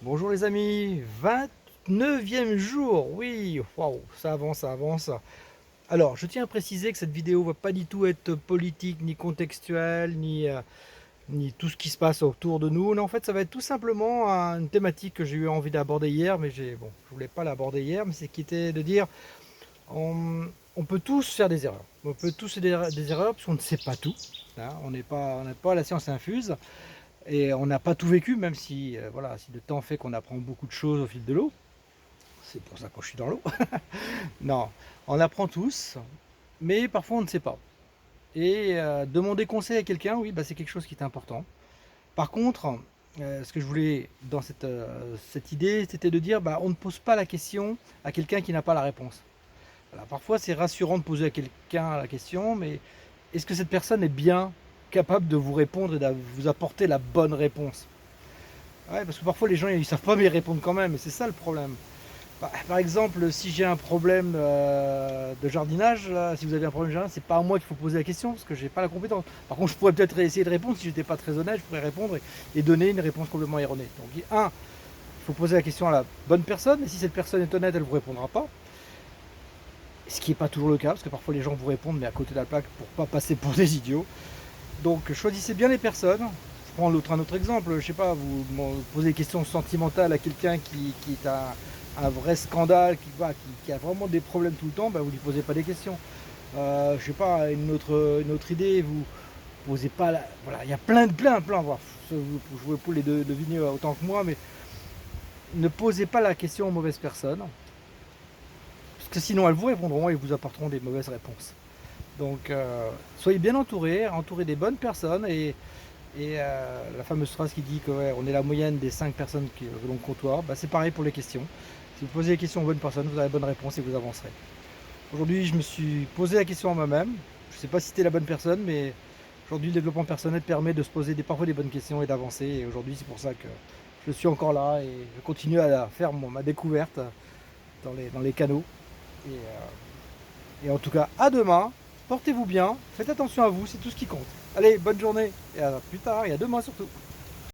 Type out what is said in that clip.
Bonjour les amis, 29e jour, oui, waouh, ça avance, ça avance. Alors, je tiens à préciser que cette vidéo va pas du tout être politique, ni contextuelle, ni tout ce qui se passe autour de nous. Non, en fait, ça va être tout simplement une thématique que j'ai eu envie d'aborder hier, mais bon, je voulais pas l'aborder hier, mais c'est qui était de dire, on peut tous faire des erreurs. On peut tous faire des erreurs parce qu'on ne sait pas tout, hein. On n'a pas la science infuse. Et on n'a pas tout vécu, même si, voilà, si le temps fait qu'on apprend beaucoup de choses au fil de l'eau. C'est pour ça que je suis dans l'eau. Non, on apprend tous, mais parfois on ne sait pas. Et demander conseil à quelqu'un, oui, bah, c'est quelque chose qui est important. Par contre, ce que je voulais dans cette idée, c'était de dire, bah, on ne pose pas la question à quelqu'un qui n'a pas la réponse. Voilà, parfois c'est rassurant de poser à quelqu'un la question, mais est-ce que cette personne est bien capable de vous répondre et de vous apporter la bonne réponse? Ouais, parce que parfois les gens ils savent pas m'y répondre quand même, et c'est ça le problème. Par exemple, si j'ai un problème de jardinage, là, si vous avez un problème de jardinage, c'est pas à moi qu'il faut poser la question parce que j'ai pas la compétence. Par contre, je pourrais peut-être essayer de répondre si j'étais pas très honnête, je pourrais répondre et donner une réponse complètement erronée. Donc, il faut poser la question à la bonne personne, et si cette personne est honnête, elle vous répondra pas. Ce qui n'est pas toujours le cas, parce que parfois les gens vous répondent, mais à côté de la plaque pour pas passer pour des idiots. Donc choisissez bien les personnes. Je prends un autre exemple, je sais pas, vous posez des questions sentimentales à quelqu'un qui est un vrai scandale, qui a vraiment des problèmes tout le temps, bah, vous lui posez pas des questions. Je sais pas, une autre idée, vous posez pas voilà, il y a plein, voilà, vous pouvez les deviner autant que moi, mais ne posez pas la question aux mauvaises personnes, parce que sinon elles vous répondront et vous apporteront des mauvaises réponses. Donc soyez bien entourés, entourés des bonnes personnes. Et la fameuse phrase qui dit qu'on ouais, est la moyenne des 5 personnes que l'on côtoie, bah, c'est pareil pour les questions. Si vous posez les questions aux bonnes personnes, vous avez la bonne réponse et vous avancerez. Aujourd'hui, je me suis posé la question à moi-même. Je ne sais pas si c'était la bonne personne, mais aujourd'hui, le développement personnel permet de se poser parfois des bonnes questions et d'avancer. Et aujourd'hui, c'est pour ça que je suis encore là et je continue à faire ma découverte dans les canaux. Et en tout cas, à demain. Portez-vous bien, faites attention à vous, c'est tout ce qui compte. Allez, bonne journée et à plus tard et à demain surtout.